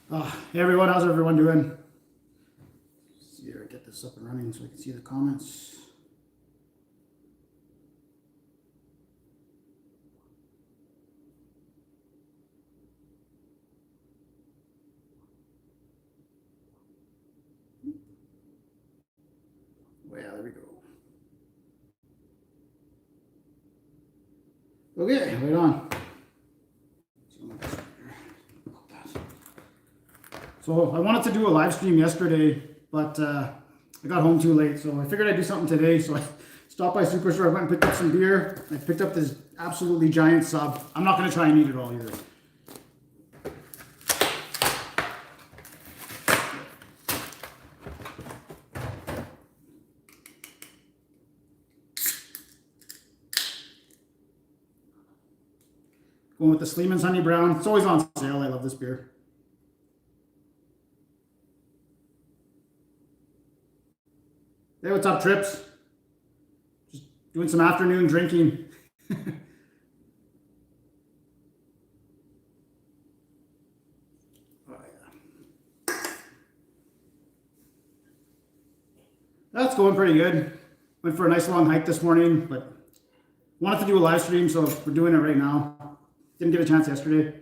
Hey everyone, how's everyone doing? Let's see here, get this up and running so I can see the comments. Oh yeah, there we go. Okay, right on. So I wanted to do a live stream yesterday, but I got home too late, so I figured I'd do something today. So I stopped by Superstore, I went and picked up some beer. I picked up this absolutely giant sub. I'm not going to try and eat it all either. Going with the Sleeman's Honey Brown. It's always on sale. I love this beer. Hey, what's up, Trips? Just doing some afternoon drinking. Oh, yeah. That's going pretty good. Went for a nice long hike this morning, but wanted to do a live stream, so we're doing it right now. Didn't get a chance yesterday.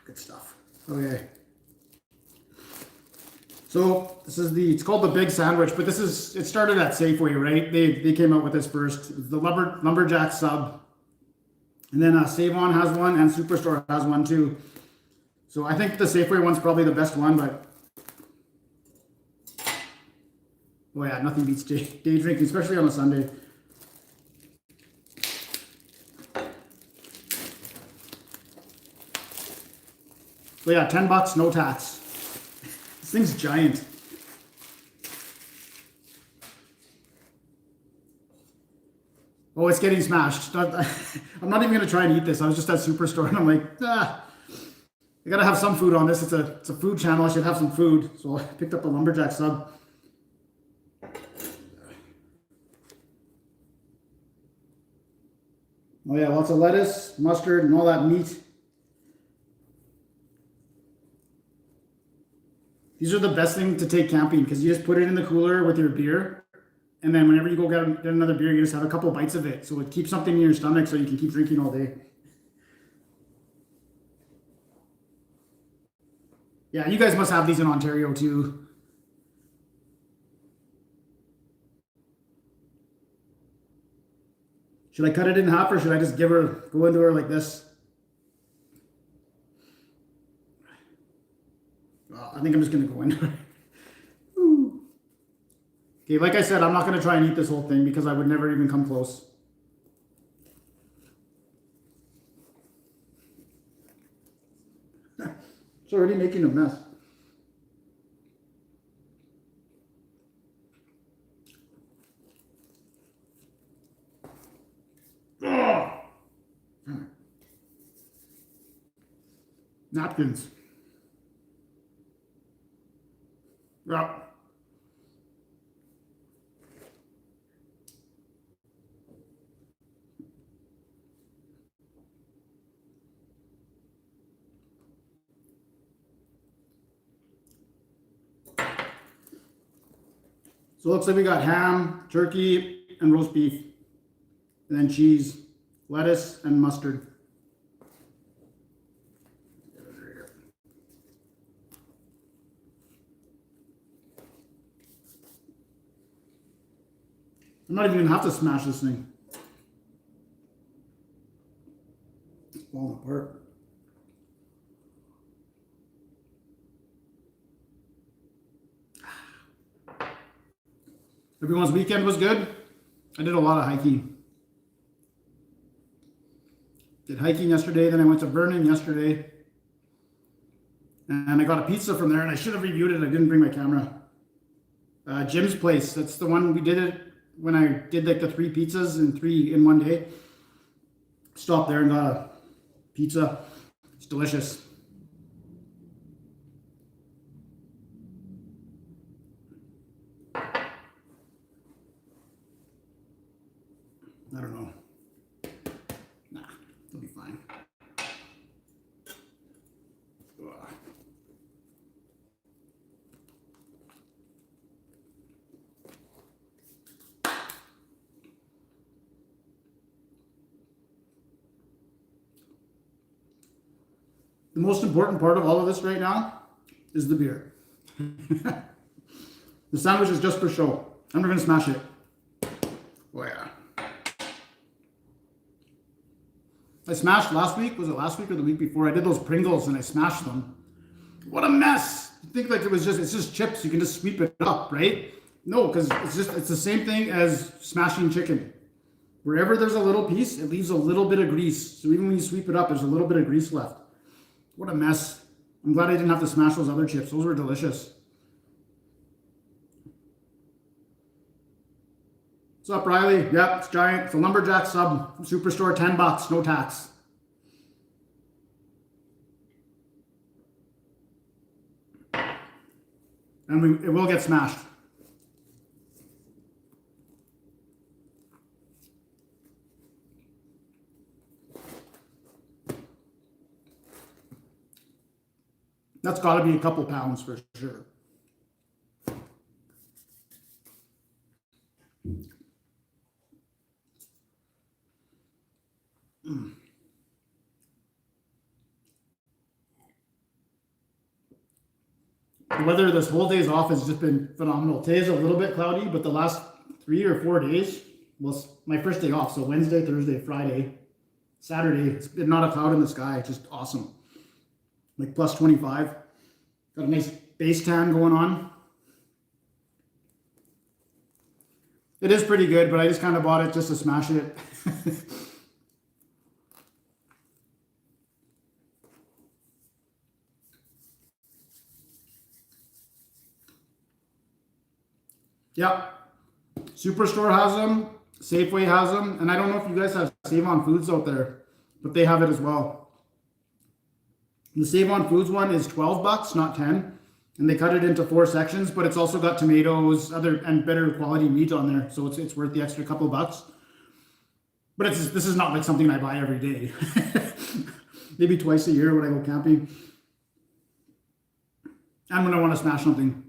Good stuff. Okay. So this is it's called the Big Sandwich, but it started at Safeway, right? They came out with this first. The Lumberjack sub. And then Save-On has one and Superstore has one too. So I think the Safeway one's probably the best one, but oh yeah, nothing beats day drinking, especially on a Sunday. So yeah, $10, no tax. This thing's giant. Oh, it's getting smashed. I'm not even gonna try and eat this. I was just at Superstore and I'm like, I gotta have some food on this. It's a food channel. I should have some food. So I picked up a Lumberjack sub. Oh yeah, lots of lettuce, mustard, and all that meat. These are the best thing to take camping because you just put it in the cooler with your beer, and then whenever you go get another beer, you just have a couple bites of it. So it keeps something in your stomach so you can keep drinking all day. Yeah, you guys must have these in Ontario too. Should I cut it in half or should I just go into her like this? I think I'm just gonna go into her. Okay, like I said, I'm not gonna try and eat this whole thing because I would never even come close. It's already making a mess. Napkins. Yeah. So it looks like we got ham, turkey, and roast beef, and then cheese, lettuce, and mustard. I'm not even gonna have to smash this thing. It's falling apart. Everyone's weekend was good. I did a lot of hiking. Did hiking yesterday, then I went to Vernon yesterday. And I got a pizza from there, and I should have reviewed it. I didn't bring my camera. Jim's place. That's the one we did it when I did like the 3 pizzas in one day. Stopped there and got a pizza. It's delicious. I don't know. Nah. It'll be fine. Ugh. The most important part of all of this right now is the beer. The sandwich is just for show. I'm not going to smash it. Oh yeah. I smashed last week. Was it last week or the week before? I did those Pringles and I smashed them. What a mess. You think like it's just chips. You can just sweep it up, right? No, because it's the same thing as smashing chicken. Wherever there's a little piece, it leaves a little bit of grease. So even when you sweep it up, there's a little bit of grease left. What a mess. I'm glad I didn't have to smash those other chips. Those were delicious. What's up, Riley? Yep, it's giant. It's a Lumberjack sub from Superstore, $10, no tax. And it will get smashed. That's got to be a couple pounds for sure. The weather this whole day's off has just been phenomenal. Today's a little bit cloudy, but the last 3 or 4 days was my first day off. So Wednesday, Thursday, Friday, Saturday, it's been not a cloud in the sky. It's just awesome. Like plus 25. Got a nice base tan going on. It is pretty good, but I just kind of bought it just to smash it. Yep. Superstore has them. Safeway has them. And I don't know if you guys have Save On Foods out there, but they have it as well. The Save On Foods one is $12, not 10. And they cut it into 4 sections, but it's also got tomatoes, and better quality meat on there. So it's worth the extra couple bucks. But this is not like something I buy every day. Maybe twice a year when I go camping. And when I want to smash something.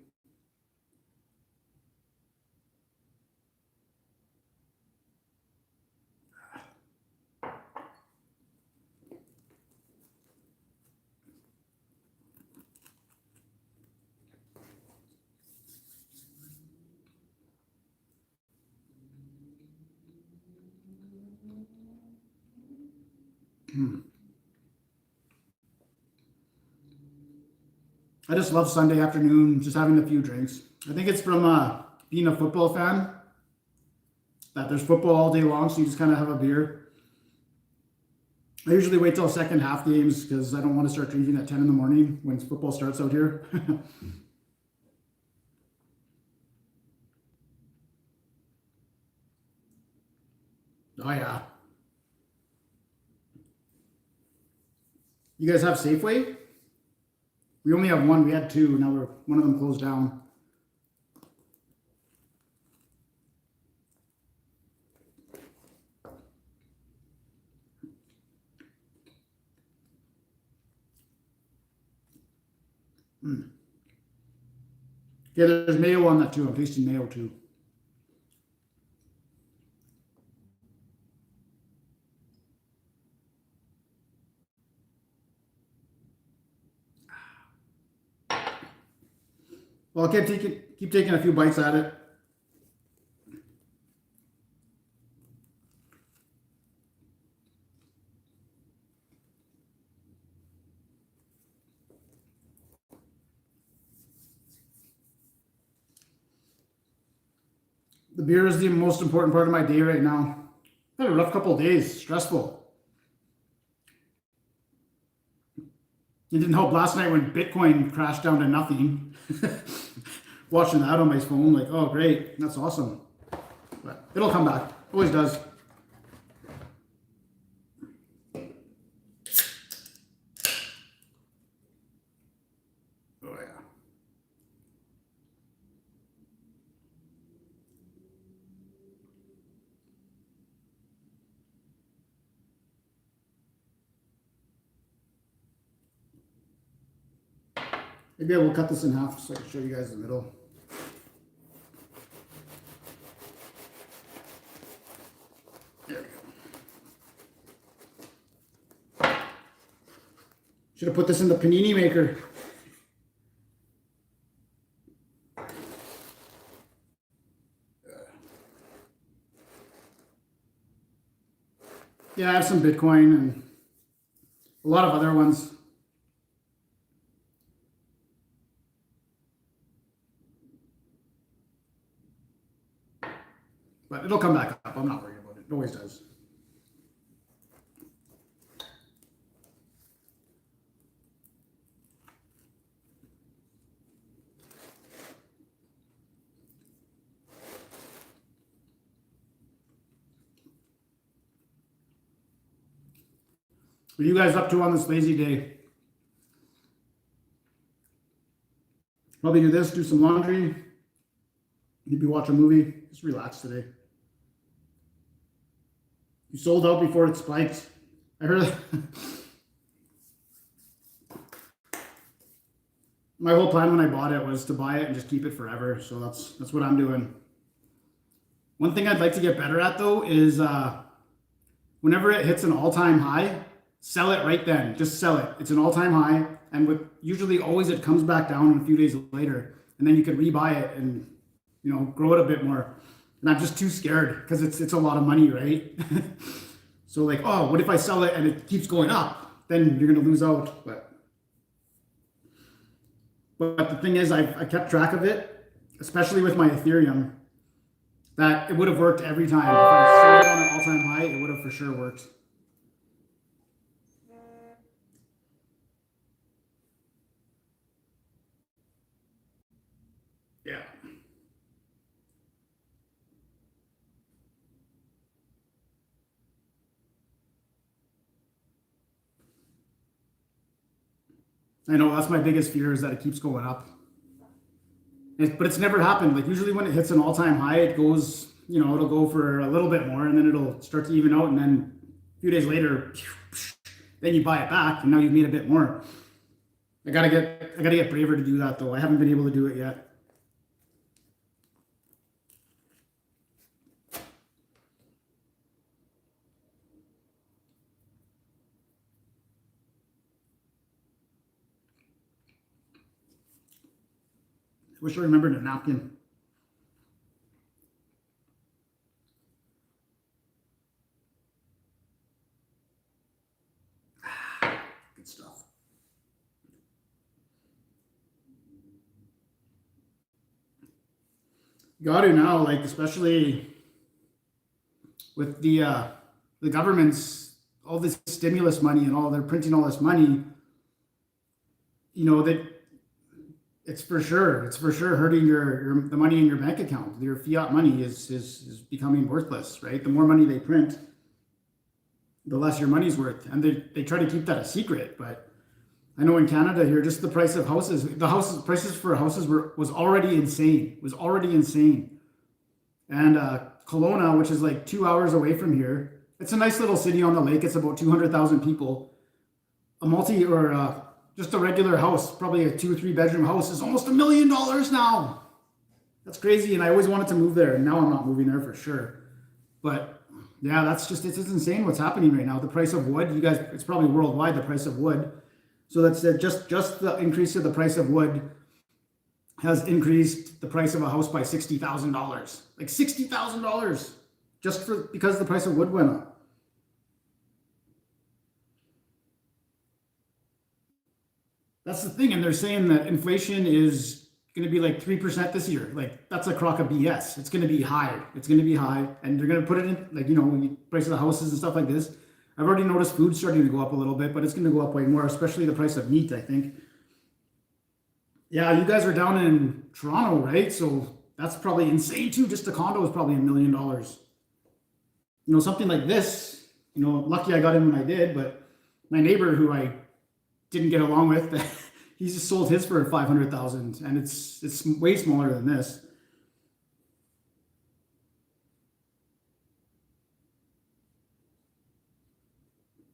I just love Sunday afternoon, just having a few drinks. I think it's from being a football fan, that there's football all day long, so you just kind of have a beer. I usually wait till second half games because I don't want to start drinking at 10 in the morning when football starts out here. Oh yeah. You guys have Safeway? We only have one. We had 2. Now one of them closed down. Yeah, there's mayo on that too. I'm tasting mayo too. Well, I'll keep taking a few bites at it. The beer is the most important part of my day right now. I had a rough couple of days, stressful. It didn't help last night when Bitcoin crashed down to nothing. Watching that on my phone, like, oh great, that's awesome. But it'll come back, always does. Oh yeah. Maybe I will cut this in half so I can show you guys the middle. There we go. Should have put this in the panini maker. Yeah, I have some Bitcoin and a lot of other ones. But it'll come back up. I'm not worried about it. It always does. What are you guys up to on this lazy day? Probably do this, do some laundry, maybe watch a movie. Just relax today. You sold out before it spiked. I heard my whole plan when I bought it was to buy it and just keep it forever. So that's what I'm doing. One thing I'd like to get better at though is whenever it hits an all-time high, sell it right then. Just sell it. It's an all-time high, and with usually always it comes back down a few days later, and then you could rebuy it and grow it a bit more. And I'm just too scared because it's a lot of money, right? So like, oh, what if I sell it and it keeps going up? Then you're gonna lose out. But the thing is, I kept track of it, especially with my Ethereum, that it would have worked every time. If I sold it on an all-time high, it would have for sure worked. Yeah. I know that's my biggest fear is that it keeps going up. But it's never happened. Like usually when it hits an all-time high, it goes, it'll go for a little bit more and then it'll start to even out. And then a few days later, then you buy it back and now you've made a bit more. I gotta get braver to do that though. I haven't been able to do it yet. I wish I remembered a napkin. Good stuff. Got to now, like especially with the government's all this stimulus money and all they're printing all this money. That it's for sure hurting the money in your bank account. Your fiat money is becoming worthless, right? The more money they print, the less your money's worth. And they try to keep that a secret, but I know in Canada here, just the price of houses, prices for houses was already insane. And Kelowna, which is like 2 hours away from here, it's a nice little city on the lake. It's about 200,000 people. Just a regular house, probably a 2 or 3 bedroom house, is almost $1 million now. That's crazy. And I always wanted to move there. And now I'm not moving there for sure. But yeah, it's insane what's happening right now. The price of wood, you guys, it's probably worldwide, the price of wood. So that's just the increase of the price of wood has increased the price of a house by $60,000. Like $60,000 because the price of wood went up. That's the thing, and they're saying that inflation is going to be like 3% this year. Like that's a crock of BS. It's going to be high. And they're going to put it in like price of the houses and stuff like this. I've already noticed food starting to go up a little bit, but it's going to go up way more, especially the price of meat, I think. Yeah, you guys are down in Toronto, right? So that's probably insane too. Just a condo is probably $1 million. Something like this. Lucky I got in when I did, but my neighbor who I didn't get along with, he just sold his for $500,000, and it's way smaller than this.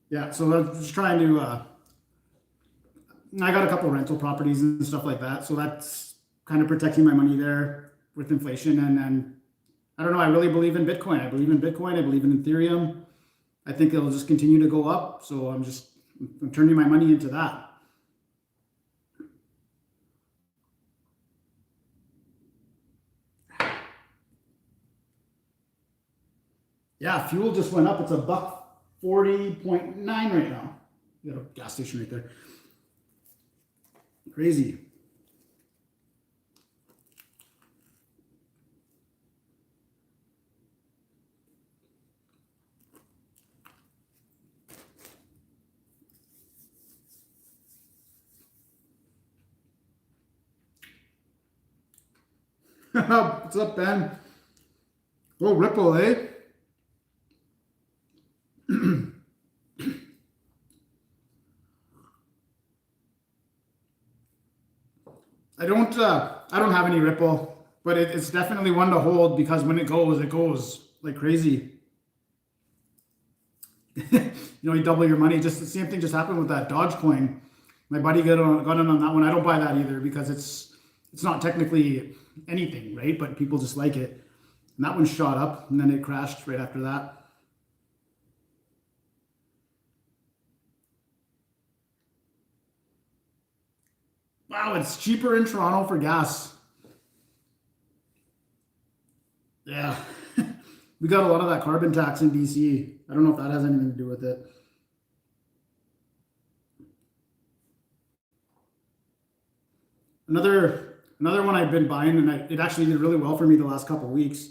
Yeah, so I'm just trying to I got a couple rental properties and stuff like that, so that's kind of protecting my money there with inflation. And then I don't know. I really believe in Bitcoin. I believe in Bitcoin. I believe in Ethereum. I think it'll just continue to go up. So I'm turning my money into that. Yeah, fuel just went up. It's $1.40.9 right now. You got a gas station right there. Crazy. What's up, Ben? Oh, Ripple, eh? I don't have any Ripple, but it's definitely one to hold because when it goes like crazy. You double your money. Just the same thing just happened with that Dogecoin. My buddy got in on that one. I don't buy that either because it's not technically anything, right? But people just like it. And that one shot up and then it crashed right after that. Wow, it's cheaper in Toronto for gas. Yeah. We got a lot of that carbon tax in BC. I don't know if that has anything to do with it. Another one I've been buying, and it actually did really well for me the last couple of weeks,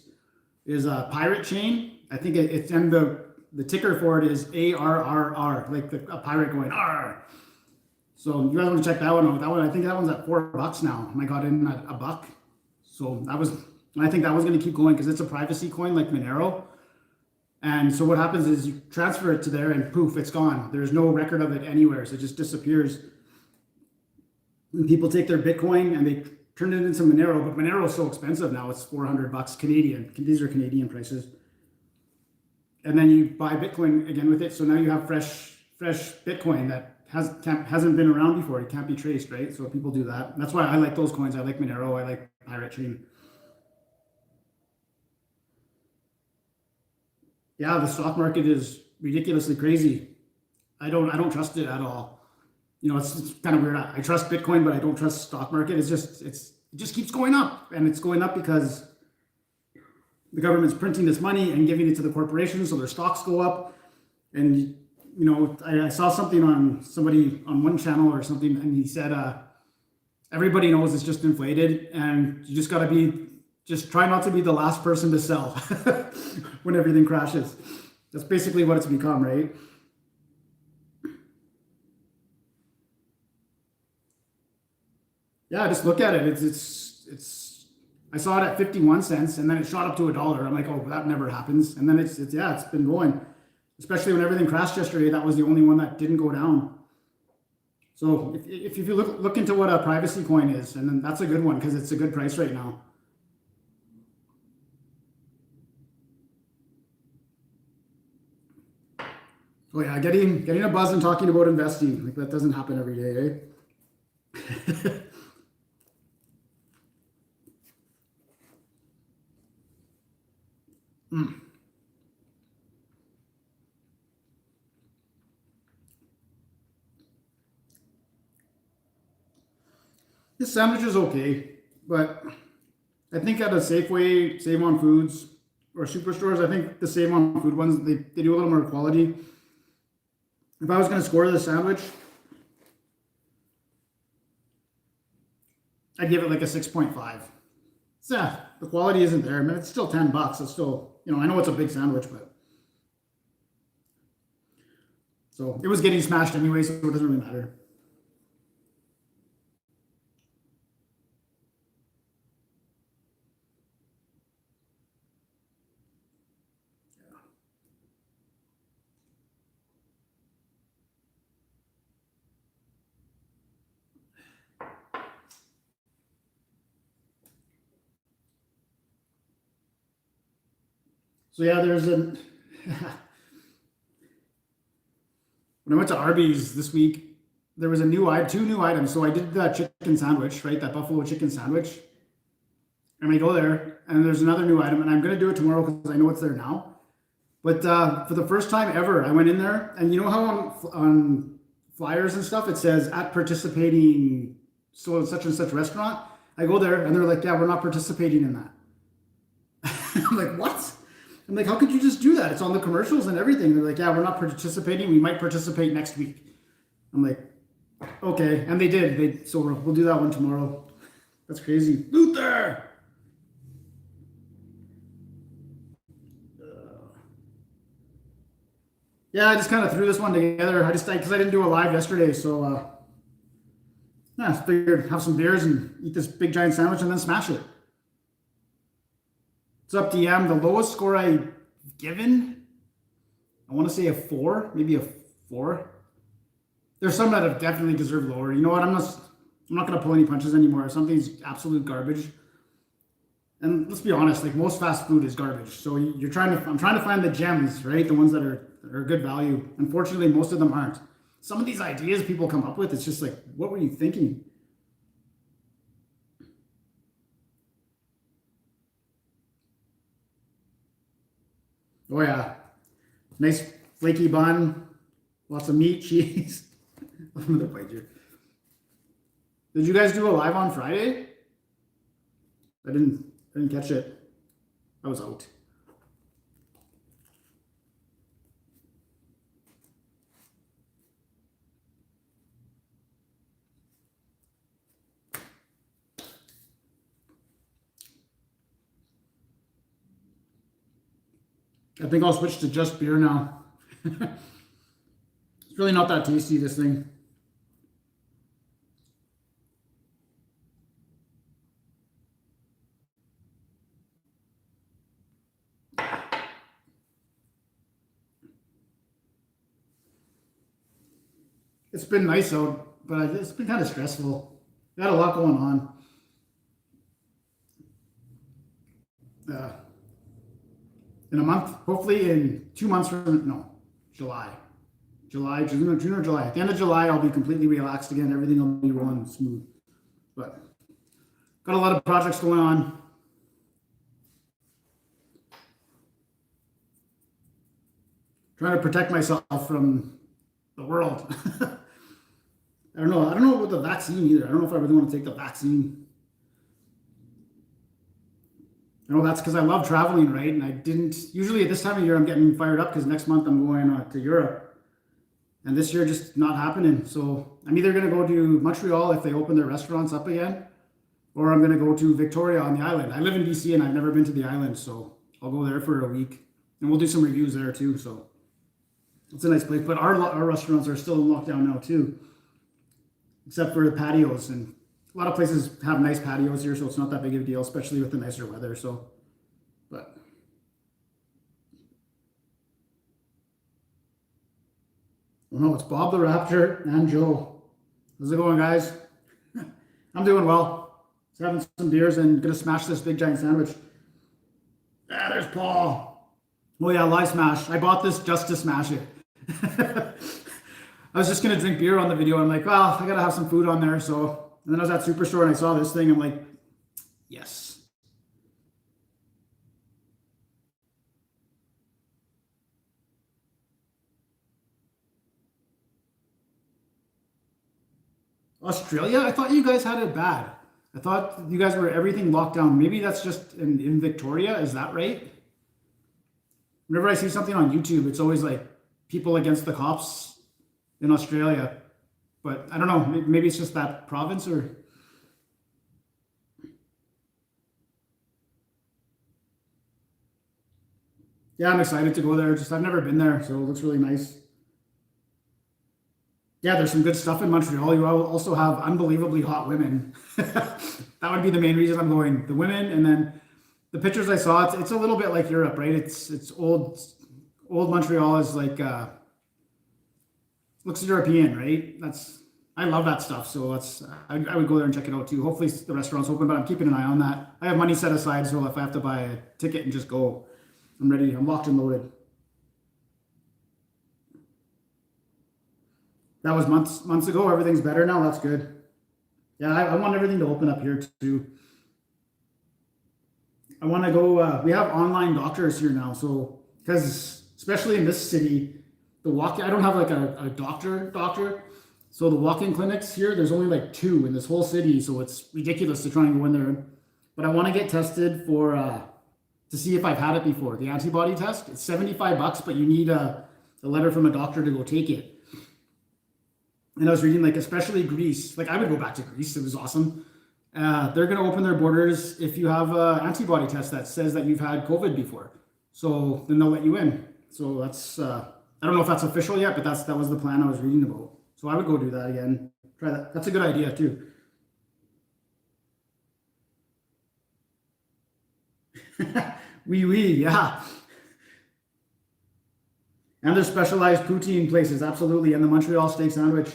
is a Pirate Chain. I think it's and the ticker for it is ARRR, like a pirate going R. So you guys want to check that one out? That one, I think that one's at $4 now, and I got in at $1. So I think that was going to keep going because it's a privacy coin like Monero. And so what happens is you transfer it to there, and poof, it's gone. There's no record of it anywhere, so it just disappears. And people take their Bitcoin and they turn it into Monero, but Monero is so expensive now; it's $400 Canadian. These are Canadian prices. And then you buy Bitcoin again with it, so now you have fresh Bitcoin that hasn't been around before. It can't be traced, right? So people do that. And that's why I like those coins. I like Monero. I like Pirate Chain. Yeah, the stock market is ridiculously crazy. I don't trust it at all. It's kind of weird. I trust Bitcoin, but I don't trust stock market. It just keeps going up, and it's going up because the government's printing this money and giving it to the corporations, so their stocks go up. And I saw something on somebody on one channel or something, and he said everybody knows it's just inflated, and you just got to just try not to be the last person to sell when everything crashes. That's basically what it's become, right? Yeah, just look at it. It's. I saw it at 51 cents, and then it shot up to $1. I'm like, oh, that never happens. And then it's been going. Especially when everything crashed yesterday, that was the only one that didn't go down. So if you look into what a privacy coin is, and then that's a good one because it's a good price right now. Oh yeah, getting a buzz and talking about investing, like that doesn't happen every day, eh? This sandwich is okay, but I think at a Safeway, Save on Foods, or Superstores, I think the Save on Food ones, they do a little more quality. If I was going to score this sandwich, I'd give it like a 6.5. So, yeah, the quality isn't there. I mean, it's still $10. It's still, I know it's a big sandwich, but so it was getting smashed anyway, so it doesn't really matter. So yeah, when I went to Arby's this week, there was two new items. So I did the chicken sandwich, right? That buffalo chicken sandwich. And I go there, and there's another new item, and I'm gonna do it tomorrow because I know it's there now. But for the first time ever, I went in there, and you know how on flyers and stuff it says at participating so such and such restaurant. I go there, and they're like, "Yeah, we're not participating in that." I'm like, "What?" I'm like, "How could you just do that? It's on the commercials and everything." They're like, "Yeah, we're not participating. We might participate next week." I'm like, "Okay," and they did. So we'll do that one tomorrow. That's crazy, Luther. Yeah, I just kind of threw this one together. Because I didn't do a live yesterday, so yeah, I figured have some beers and eat this big giant sandwich and then smash it. It's up DM. The lowest score I've given, I want to say a 4, maybe a 4. There's some that have definitely deserved lower. You know what? I'm not going to pull any punches anymore. If something's absolute garbage, and let's be honest, like most fast food is garbage. So I'm trying to find the gems, right? The ones that are good value. Unfortunately, most of them aren't. Some of these ideas people come up with, it's just like, what were you thinking? Oh yeah, nice flaky bun, lots of meat, cheese. Another bite here. Did you guys do a live on Friday? I didn't catch it. I was out. I think I'll switch to just beer now. It's really not that tasty, this thing. It's been nice out, but it's been kind of stressful. Got a lot going on. In a month, hopefully in 2 months from, no, June or July. At the end of July, I'll be completely relaxed again. Everything will be rolling smooth. But got a lot of projects going on. Trying to protect myself from the world. I don't know about the vaccine either. I don't know if I really want to take the vaccine. I know that's because I love traveling, right? And I didn't, usually at this time of year, I'm getting fired up because next month I'm going to Europe. And this year just not happening. So I'm either going to go to Montreal if they open their restaurants up again, or I'm going to go to Victoria on the island. I live in BC and I've never been to the island, so I'll go there for a week. And we'll do some reviews there too, so it's a nice place. But our restaurants are still in lockdown now too, except for the patios. And a lot of places have nice patios here, so it's not that big of a deal, especially with the nicer weather. So, but well, no, it's Bob the Raptor and Joe. How's it going, guys? I'm doing well. Just having some beers and gonna smash this big giant sandwich. Ah, there's Paul. Oh yeah, live smash. I bought this just to smash it. I was just gonna drink beer on the video. I'm like, well, I gotta have some food on there, so. And then I was at Superstore and I saw this thing. I'm like, yes. Australia? I thought you guys had it bad. I thought you guys were everything locked down. Maybe that's just in Victoria. Is that right? Whenever I see something on YouTube, it's always like people against the cops in Australia. But I don't know. Maybe it's just that province or. Yeah, I'm excited to go there. Just I've never been there, so it looks really nice. Yeah, there's some good stuff in Montreal. You also have unbelievably hot women. That would be the main reason I'm going. The women, and then the pictures I saw. It's a little bit like Europe, right? It's old Montreal is like looks European, right? I love that stuff. So I would go there and check it out too. Hopefully the restaurant's open, but I'm keeping an eye on that. I have money set aside, so if I have to buy a ticket and just go, I'm ready. I'm locked and loaded. That was months ago. Everything's better now. That's good. Yeah, I want everything to open up here too. I want to go. We have online doctors here now, so because especially in this city, the walk. I don't have like a doctor. So the walk-in clinics here, there's only like two in this whole city, so it's ridiculous to try and go in there. But I want to get tested for to see if I've had it before. The antibody test. It's $75, but you need a letter from a doctor to go take it. And I was reading like especially Greece. Like I would go back to Greece. It was awesome. They're going to open their borders if you have an antibody test that says that you've had COVID before. So then they'll let you in. So that's I don't know if that's official yet, but that was the plan I was reading about. So I would go do that again. Try that. That's a good idea too. Yeah. And there's specialized poutine places, absolutely, and the Montreal steak sandwich.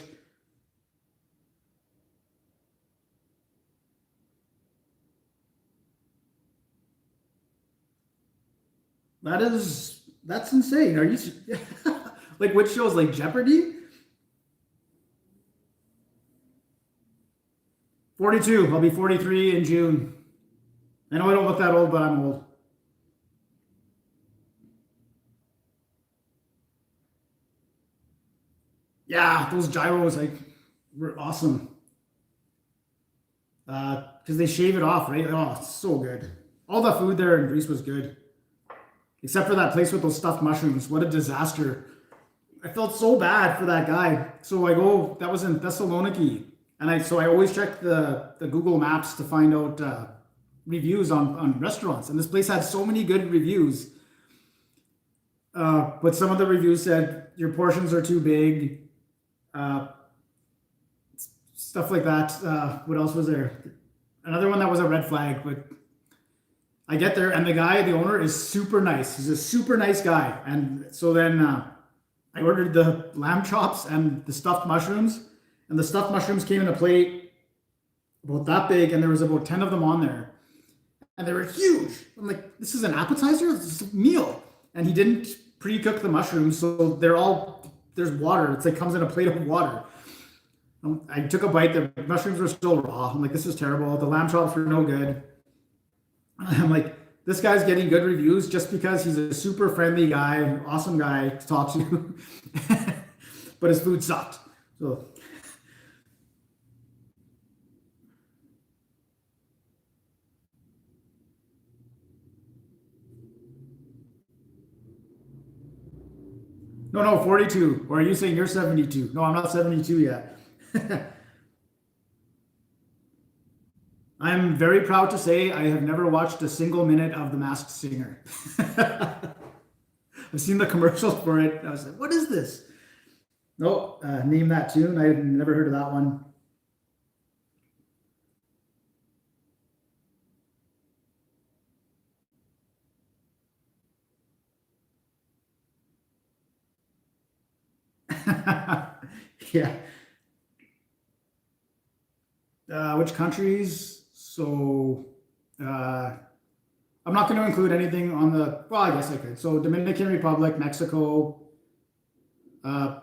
That's insane. Are you like which shows like Jeopardy? 42. I'll be 43 in June. I know I don't look that old, but I'm old. Yeah, those gyros like were awesome. Because they shave it off, right? Oh, it's so good. All the food there in Greece was good, except for that place with those stuffed mushrooms. What a disaster! I felt so bad for that guy. So I go. That was in Thessaloniki, and I always check the Google Maps to find out reviews on restaurants. And this place had so many good reviews, but some of the reviews said your portions are too big. Uh, Stuff like that. What else was there? Another one that was a red flag, but I get there and the owner is super nice. He's a super nice guy. And so then I ordered the lamb chops and the stuffed mushrooms, and the stuffed mushrooms came in a plate about that big, and there was about 10 of them on there, and they were huge. I'm like, this is an appetizer? This is a meal. And he didn't pre-cook the mushrooms, so there's water. It's like comes in a plate of water. I took a bite. The mushrooms were still raw. I'm like, this is terrible. The lamb chops were no good. I'm like, this guy's getting good reviews just because he's a super friendly guy, awesome guy to talk to, but his food sucked. So no, 42. Or are you saying you're 72? No, I'm not 72 yet. I'm very proud to say I have never watched a single minute of The Masked Singer. I've seen the commercials for it. I was like, what is this? No, name that tune. I've never heard of that one. Yeah. Which countries? So I'm not going to include anything on the, well, I guess I could. So Dominican Republic, Mexico, uh,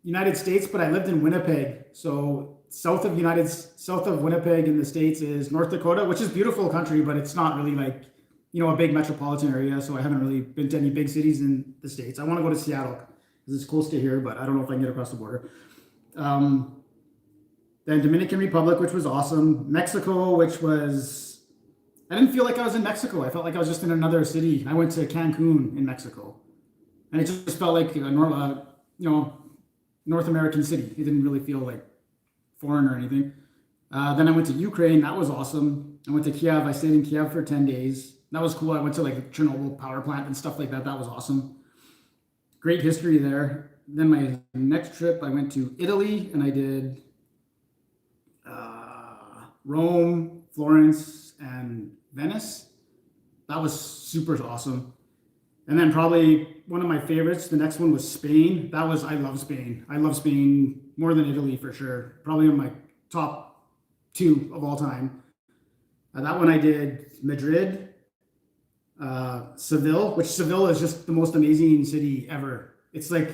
United States, but I lived in Winnipeg. So south of Winnipeg in the States is North Dakota, which is a beautiful country, but it's not really like, a big metropolitan area. So I haven't really been to any big cities in the States. I want to go to Seattle because it's close to here, but I don't know if I can get across the border. Um, then Dominican Republic, which was awesome. Mexico, which was, I didn't feel like I was in Mexico. I felt like I was just in another city. I went to Cancun in Mexico, and it just felt like a normal, North American city. It didn't really feel like foreign or anything. Then I went to Ukraine. That was awesome. I went to Kiev. I stayed in Kiev for 10 days. That was cool. I went to like Chernobyl power plant and stuff like that. That was awesome. Great history there. Then my next trip, I went to Italy, and I did Rome, Florence, and Venice. That was super awesome. And then probably one of my favorites, the next one was Spain. I love Spain. I love Spain more than Italy for sure. Probably in my top two of all time. That one I did Madrid, Seville, which Seville is just the most amazing city ever. It's like,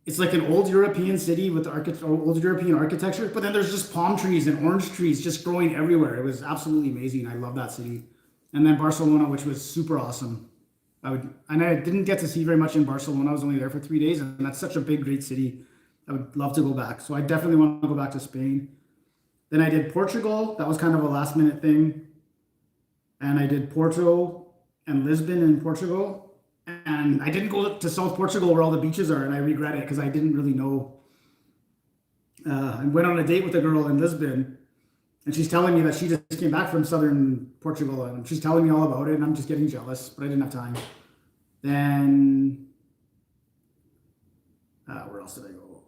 it's like an old European city with old European architecture, but then there's just palm trees and orange trees just growing everywhere. It was absolutely amazing. I love that city. And then Barcelona, which was super awesome. And I didn't get to see very much in Barcelona. I was only there for 3 days, and that's such a big, great city. I would love to go back. So I definitely want to go back to Spain. Then I did Portugal. That was kind of a last minute thing. And I did Porto and Lisbon in Portugal. And I didn't go to South Portugal where all the beaches are, and I regret it because I didn't really know. I went on a date with a girl in Lisbon, and she's telling me that she just came back from southern Portugal, and she's telling me all about it, and I'm just getting jealous, but I didn't have time. Then, where else did I go?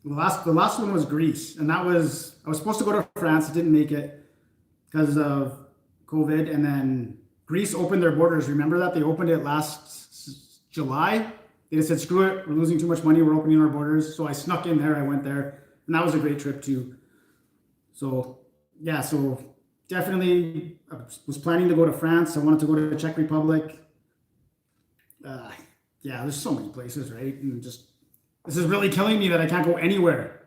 The last one was Greece, and I was supposed to go to France. I didn't make it because of COVID, and then Greece opened their borders. Remember that? They opened it last July. They just said, screw it, we're losing too much money, we're opening our borders. So I snuck in there, I went there, and that was a great trip too. So yeah, so definitely I was planning to go to France. I wanted to go to the Czech Republic. Yeah, there's so many places, right? And just, this is really killing me that I can't go anywhere.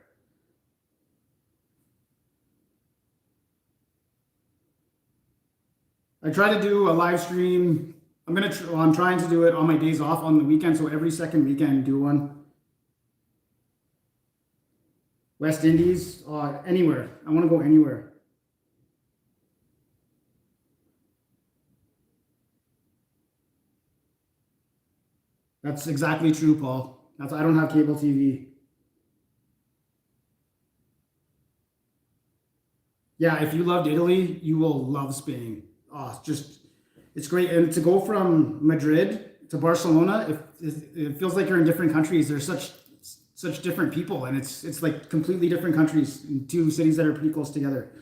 I try to do a live stream. I'm trying to do it on my days off on the weekend. So every second weekend, do one. West Indies, anywhere. I want to go anywhere. That's exactly true, Paul. I don't have cable TV. Yeah, if you loved Italy, you will love Spain. Oh, it's great. And to go from Madrid to Barcelona, it feels like you're in different countries. There's such different people, and it's like completely different countries in two cities that are pretty close together.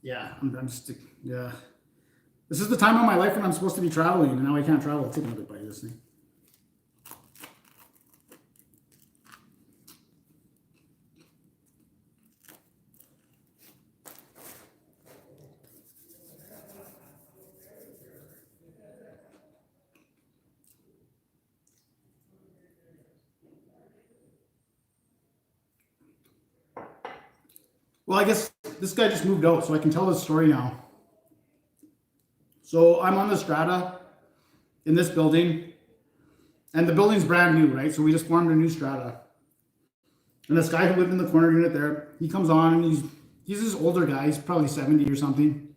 Yeah, yeah. This is the time of my life when I'm supposed to be traveling, and now I can't travel. Take another bite of this thing. Well, I guess this guy just moved out, so I can tell this story now. So I'm on the strata in this building, and the building's brand new, right? So we just formed a new strata. And this guy who lived in the corner unit there, he comes on, and he's this older guy. He's probably 70 or something.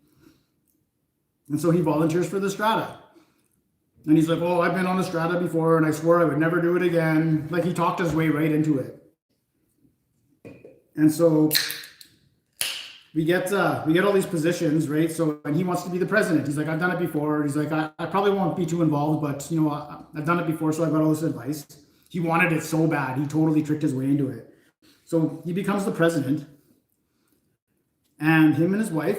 And so he volunteers for the strata. And he's like, oh, I've been on the strata before, and I swore I would never do it again. Like, he talked his way right into it. And so we get all these positions, right? So, and he wants to be the president. He's like, I've done it before. He's like, I probably won't be too involved, but you know, I've done it before, so I got all this advice. He wanted it so bad. He totally tricked his way into it. So he becomes the president, and him and his wife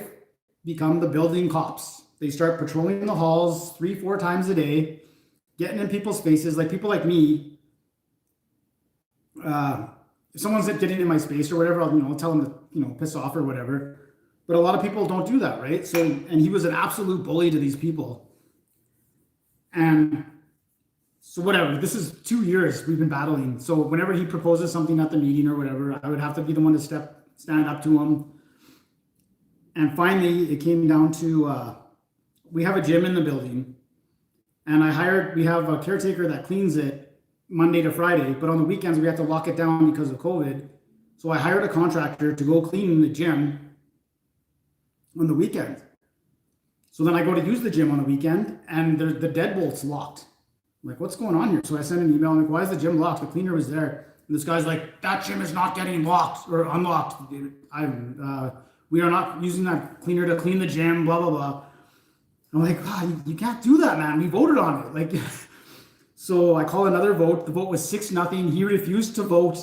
become the building cops. They start patrolling the halls 3-4 times a day, getting in people's faces, like people like me. If someone's getting in my space or whatever, I'll tell them to, piss off or whatever. But a lot of people don't do that, right? So, and he was an absolute bully to these people. And so whatever, this is 2 years we've been battling. So whenever he proposes something at the meeting or whatever, I would have to be the one to stand up to him. And finally, it came down to, we have a gym in the building, and we have a caretaker that cleans it Monday to Friday, but on the weekends we have to lock it down because of COVID. So I hired a contractor to go clean the gym on the weekend. So then I go to use the gym on the weekend, and the deadbolt's locked. I'm like, what's going on here? So I send an email. I'm like, why is the gym locked? The cleaner was there. And this guy's like, that gym is not getting locked or unlocked. We are not using that cleaner to clean the gym, blah, blah, blah. I'm like, you can't do that, man. We voted on it. Like, so I call another vote. The vote was 6-0. He refused to vote.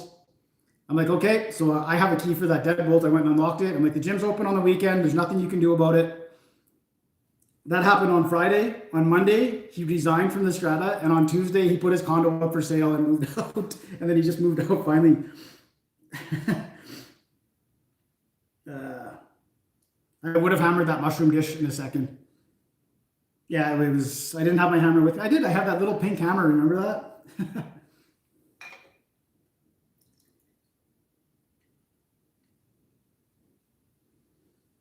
I'm like, okay. So I have a key for that deadbolt. I went and unlocked it. I'm like, the gym's open on the weekend. There's nothing you can do about it. That happened on Friday. On Monday, he resigned from the strata. And on Tuesday, he put his condo up for sale and moved out. And then he just moved out finally. I would have hammered that mushroom dish in a second. Yeah, it was. I didn't have my hammer with me. I did. I have that little pink hammer. Remember that?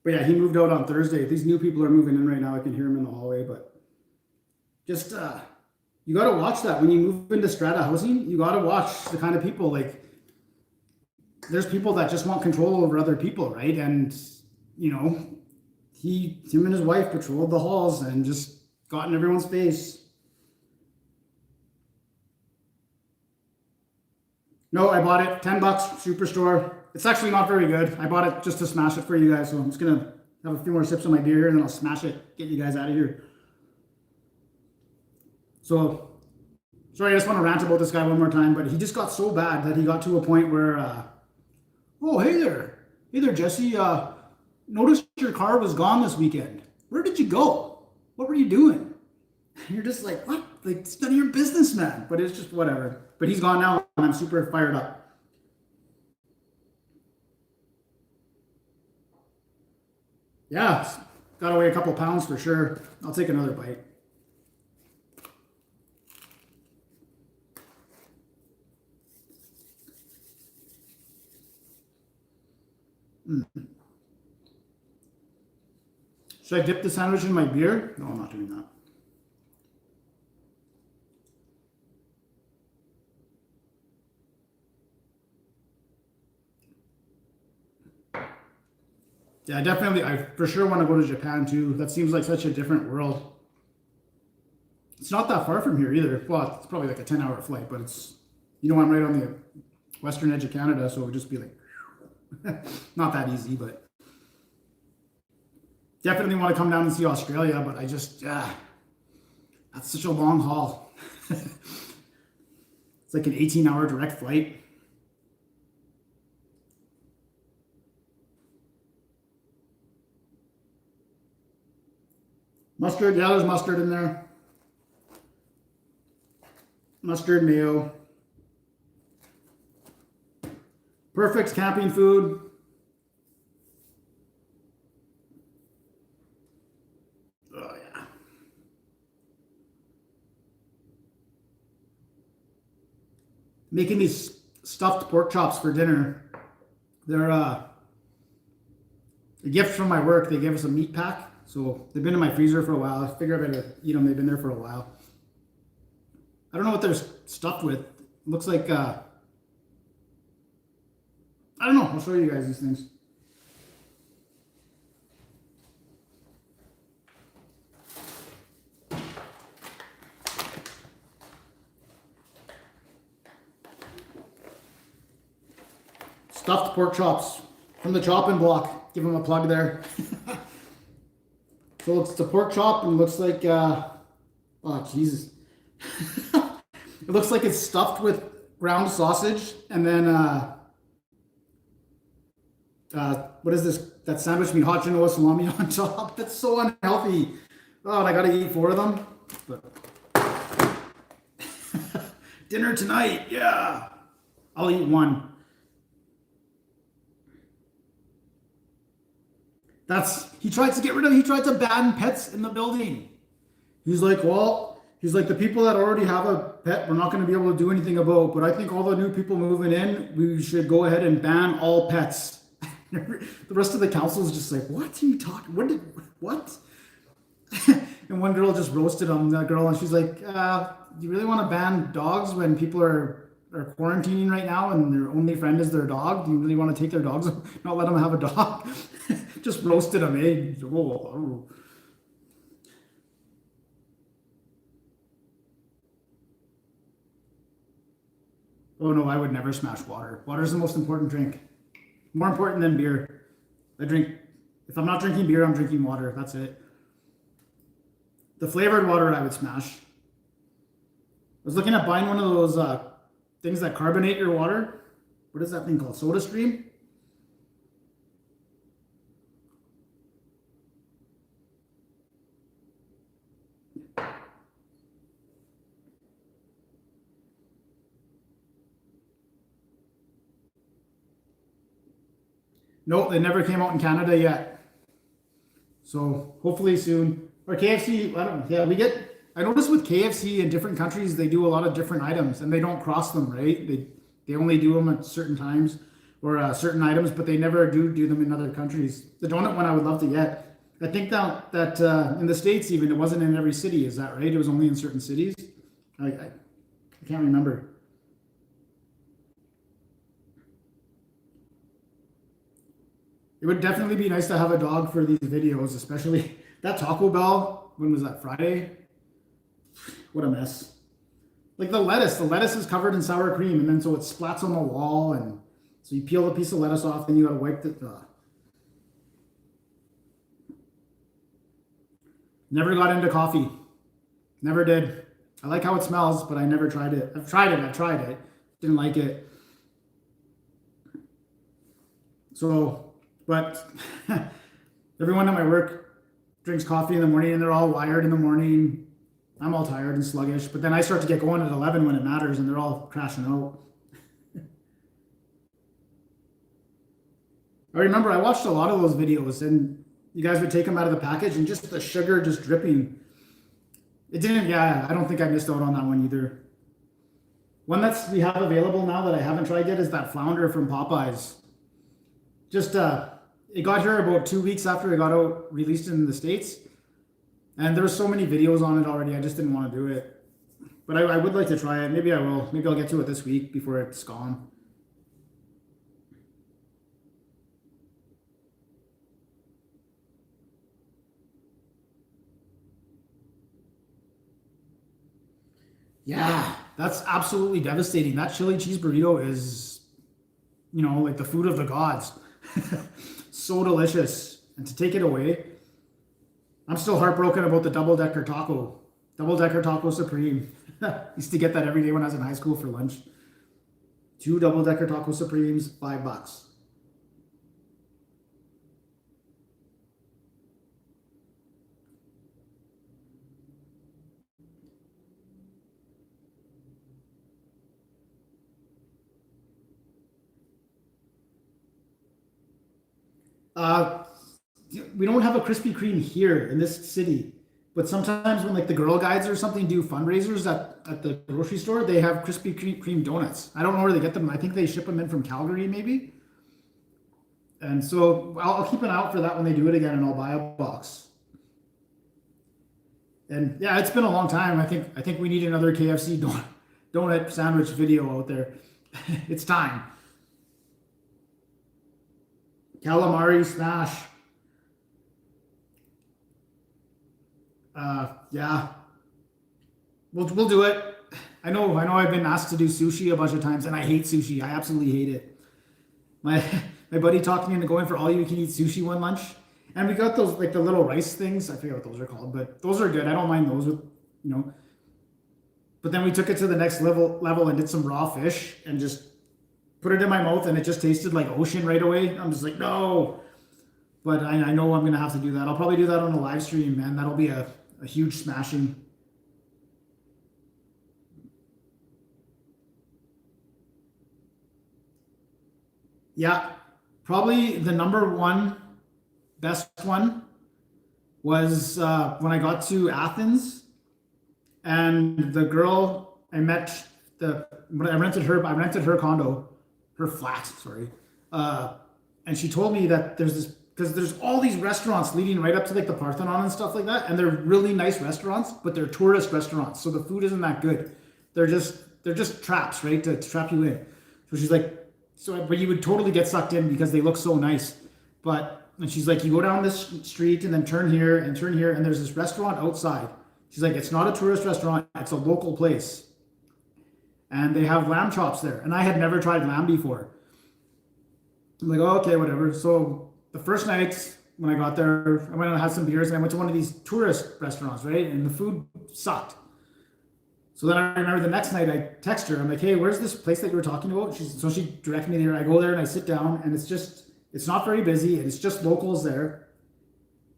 But yeah, he moved out on Thursday. These new people are moving in right now. I can hear him in the hallway. But just you got to watch that when you move into strata housing. You got to watch the kind of people. Like, there's people that just want control over other people, right? And you know, him and his wife patrolled the halls and just got in everyone's face. No, I bought it, $10, Superstore. It's actually not very good. I bought it just to smash it for you guys, so I'm just gonna have a few more sips of my beer here, and then I'll smash it, get you guys out of here. So, sorry, I just want to rant about this guy one more time, but he just got so bad that he got to a point where, oh, hey there, Jesse. Noticed your car was gone this weekend. Where did you go? What were you doing? And you're just like, what? Like, it's none of your business, man. But it's just whatever. But he's gone now, and I'm super fired up. Yeah, got to weigh a couple pounds for sure. I'll take another bite. Should I dip the sandwich in my beer? No, I'm not doing that. Yeah, definitely. I for sure want to go to Japan too. That seems like such a different world. It's not that far from here either. Well, it's probably like a 10-hour flight, but it's, I'm right on the western edge of Canada, so it would just be like, not that easy, but definitely want to come down and see Australia, but I just, that's such a long haul. It's like an 18-hour direct flight. Mustard, yeah, there's mustard in there. Mustard, mayo. Perfect camping food. Oh, yeah. Making these stuffed pork chops for dinner. They're a gift from my work. They gave us a meat pack. So they've been in my freezer for a while. I figure I better eat them. They've been there for a while. I don't know what they're stuffed with. It looks like, I don't know. I'll show you guys these things. Stuffed pork chops from the chopping block. Give them a plug there. So it's the pork chop and it looks like, oh Jesus. It looks like it's stuffed with ground sausage and then, what is this? That sandwich meat, hot Genoa salami on top. That's so unhealthy. Oh, and I gotta eat 4 of them. But dinner tonight, yeah. I'll eat 1. He tried to ban pets in the building. He's like, the people that already have a pet, we're not going to be able to do anything about, but I think all the new people moving in, we should go ahead and ban all pets. The rest of the council is just like, what are you talking? What? And one girl just roasted him, that girl, and she's like, you really want to ban dogs when people are quarantining right now and their only friend is their dog? Do you really want to take their dogs, not let them have a dog? Just roasted him, eh? Oh. Oh no, I would never smash water. Water is the most important drink. More important than beer. If I'm not drinking beer, I'm drinking water. That's it. The flavored water I would smash. I was looking at buying one of those things that carbonate your water. What is that thing called? SodaStream? No, they never came out in Canada yet. So hopefully soon. Or KFC, I don't know. Yeah, I noticed with KFC in different countries, they do a lot of different items and they don't cross them, right? They only do them at certain times or certain items, but they never do them in other countries. The donut one I would love to get. I think that in the States even, it wasn't in every city. Is that right? It was only in certain cities. I can't remember. It would definitely be nice to have a dog for these videos, especially that Taco Bell. When was that? Friday? What a mess. Like the lettuce is covered in sour cream, and then so it splats on the wall, and so you peel a piece of lettuce off, then you gotta wipe it. Never got into coffee. Never did. I like how it smells, but I never tried it. I've tried it. Didn't like it. So, but everyone at my work drinks coffee in the morning and they're all wired in the morning. I'm all tired and sluggish, but then I start to get going at 11 when it matters and they're all crashing out. I remember I watched a lot of those videos and you guys would take them out of the package and just the sugar just dripping. It didn't, yeah, I don't think I missed out on that one either. One we have available now that I haven't tried yet is that flounder from Popeyes. Just, it got here about 2 weeks after it got out, released in the States. And there were so many videos on it already, I just didn't want to do it. But I would like to try it. Maybe I will. Maybe I'll get to it this week before it's gone. Yeah, that's absolutely devastating. That chili cheese burrito is, like the food of the gods. So delicious. And to take it away, I'm still heartbroken about the double-decker taco. Double-decker taco supreme. Used to get that every day when I was in high school for lunch. 2 double-decker taco supremes, $5. We don't have a Krispy Kreme here in this city, but sometimes when like the Girl Guides or something do fundraisers at the grocery store, they have Krispy Kreme donuts. I don't know where they get them. I think they ship them in from Calgary maybe. And so I'll keep an eye out for that when they do it again and I'll buy a box. And yeah, it's been a long time. I think we need another KFC donut sandwich video out there. It's time. Calamari smash. Yeah, we'll do it. I know I've been asked to do sushi a bunch of times and I hate sushi. I absolutely hate it. My buddy talked me into going for all you can eat sushi one lunch. And we got those like the little rice things. I forget what those are called, but those are good. I don't mind those with. But then we took it to the next level and did some raw fish and just put it in my mouth and it just tasted like ocean right away. I'm just like, no. But I know I'm gonna have to do that. I'll probably do that on a live stream, man. That'll be a huge smashing. Yeah, probably the number one best one was when I got to Athens and the girl I met, when I rented her condo, her flat, sorry. And she told me that because there's all these restaurants leading right up to like the Parthenon and stuff like that, and they're really nice restaurants, but they're tourist restaurants, so the food isn't that good. They're just traps, right, to trap you in. So she's like, but you would totally get sucked in because they look so nice. And she's like, you go down this street and then turn here, and there's this restaurant outside. She's like, it's not a tourist restaurant, it's a local place. And they have lamb chops there. And I had never tried lamb before. I'm like, oh, okay, whatever. So the first night when I got there, I went and had some beers and I went to one of these tourist restaurants, right? And the food sucked. So then I remember the next night I text her. I'm like, hey, where's this place that you were talking about? So she directed me there. I go there and I sit down and it's not very busy. It's just locals there.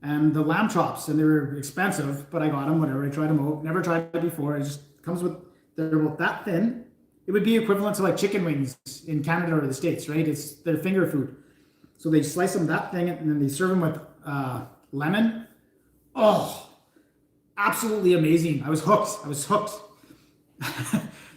And the lamb chops, and they were expensive, but I got them, whatever. I tried them out. Never tried it before. It just comes with, they're about that thin. It would be equivalent to like chicken wings in Canada or the States, right? It's their finger food. So they slice them that thing, and then they serve them with lemon. Oh, absolutely amazing. I was hooked. I was hooked.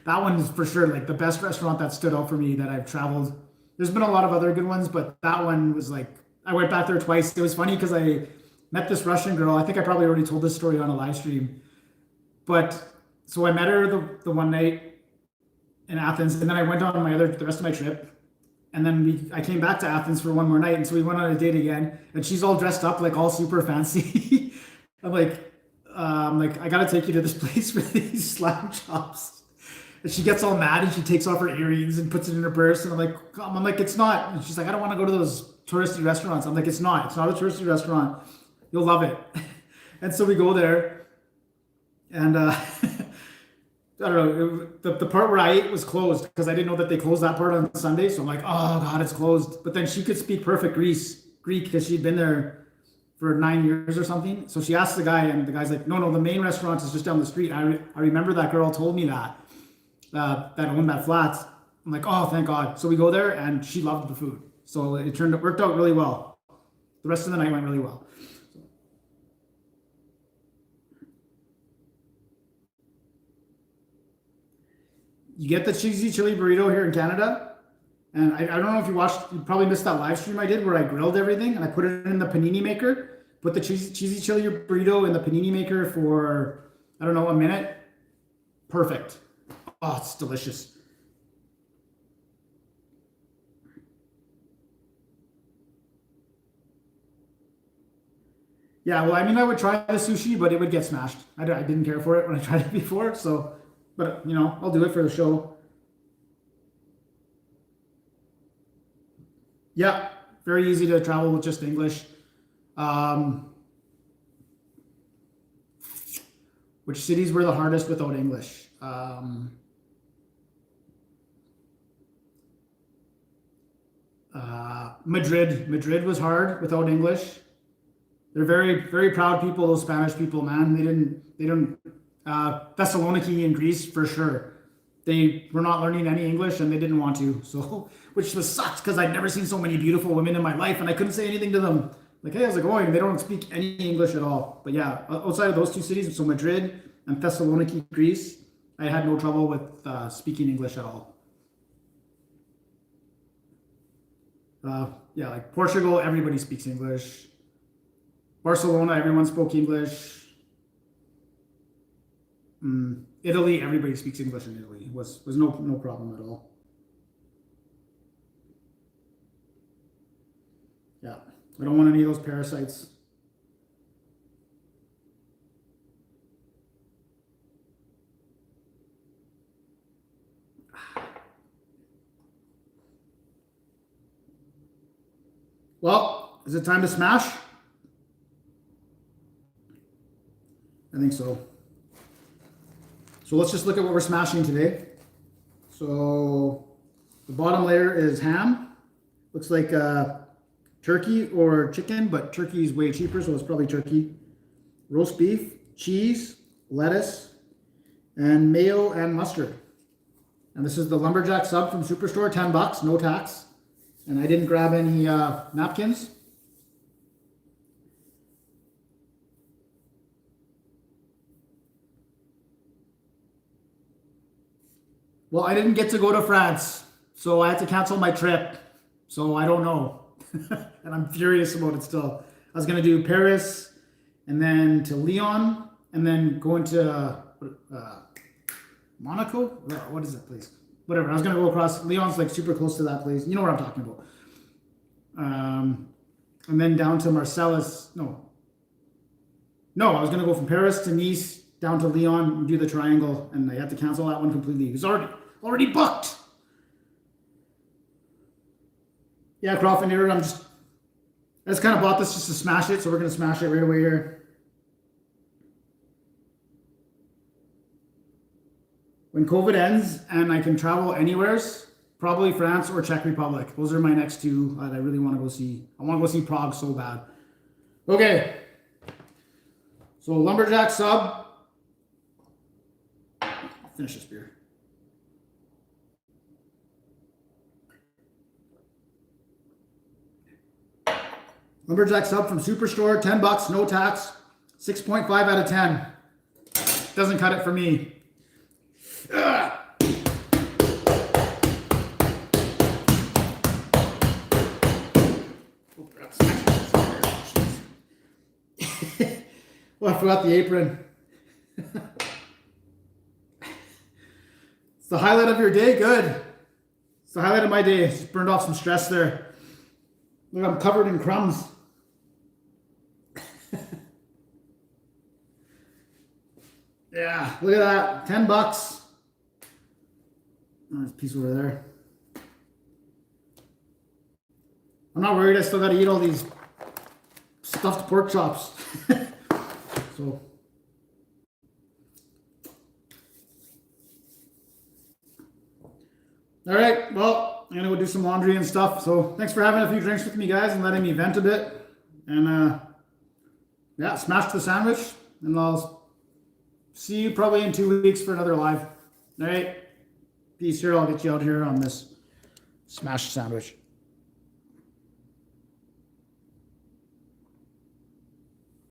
That one is for sure like the best restaurant that stood out for me that I've traveled. There's been a lot of other good ones, but that one was like, I went back there twice. It was funny because I met this Russian girl. I think I probably already told this story on a live stream. But so I met her the one night in Athens, and then I went on the rest of my trip. And then I came back to Athens for one more night, and so we went on a date again. And she's all dressed up like all super fancy. I'm like, I gotta take you to this place with these slab chops. And she gets all mad and she takes off her earrings and puts it in her purse. And I'm like, it's not. And she's like, I don't want to go to those touristy restaurants. I'm like, it's not. It's not a touristy restaurant. You'll love it. And so we go there, and I don't know. The part where I ate was closed because I didn't know that they closed that part on Sunday. So I'm like, oh God, it's closed. But then she could speak perfect Greek because she'd been there for 9 years or something. So she asked the guy, and the guy's like, no, the main restaurant is just down the street. I remember that girl told me that owned that flat. I'm like, oh, thank God. So we go there, and she loved the food. So it worked out really well. The rest of the night went really well. You get the cheesy chili burrito here in Canada. And I don't know if you probably missed that live stream I did where I grilled everything and I put it in the panini maker. Put the cheesy chili burrito in the panini maker for, I don't know, a minute. Perfect. Oh, it's delicious. Yeah, well, I mean, I would try the sushi, but it would get smashed. I didn't care for it when I tried it before. So, but, I'll do it for the show. Yeah, very easy to travel with just English. Um, which cities were the hardest without English? Madrid. Madrid was hard without English. They're very, very proud people, those Spanish people, man. They didn't, Thessaloniki in Greece for sure. They were not learning any English and they didn't want to. So, which was sucks because I'd never seen so many beautiful women in my life and I couldn't say anything to them. Like, hey, how's it going? They don't speak any English at all. But yeah, outside of those two cities, so Madrid and Thessaloniki, Greece, I had no trouble with speaking English at all. Yeah, like Portugal, everybody speaks English. Barcelona, everyone spoke English. Italy, everybody speaks English in Italy. Was no problem at all. Yeah, I don't want any of those parasites. Well, is it time to smash? I think so. So let's just look at what we're smashing today. So the bottom layer is ham. Looks like turkey or chicken, but turkey is way cheaper, so it's probably turkey. Roast beef, cheese, lettuce, and mayo and mustard. And this is the Lumberjack sub from Superstore, $10, no tax. And I didn't grab any napkins. Well, I didn't get to go to France, so I had to cancel my trip. So I don't know. And I'm furious about it still. I was going to do Paris and then to Lyon and then go into Monaco. What is that place? Whatever. I was going to go across. Lyon's like super close to that place. You know what I'm talking about. And then down to Marseilles. No, I was going to go from Paris to Nice down to Lyon and do the triangle, and I had to cancel that one completely. It was already booked. Yeah, Crawford here. I just kind of bought this just to smash it, so we're going to smash it right away here. When COVID ends and I can travel anywhere, probably France or Czech Republic. Those are my next two that I really want to go see. I want to go see Prague so bad. Okay. So Lumberjack sub. I'll finish this beer. Lumberjack sub from Superstore, 10 bucks, no tax, 6.5 out of 10. Doesn't cut it for me. Ugh. Well, I forgot the apron. It's the highlight of your day. Good. It's the highlight of my day. Just burned off some stress there. Look, I'm covered in crumbs. Yeah, look at that. 10 bucks. Oh, there's a piece over there. I'm not worried. I still got to eat all these stuffed pork chops. So. All right. Well, I'm going to go do some laundry and stuff. So thanks for having a few drinks with me, guys, and letting me vent a bit. And yeah, smash the sandwich. And I'll see you probably in 2 weeks for another live. All right. Peace here. I'll get you out here on this smashed sandwich.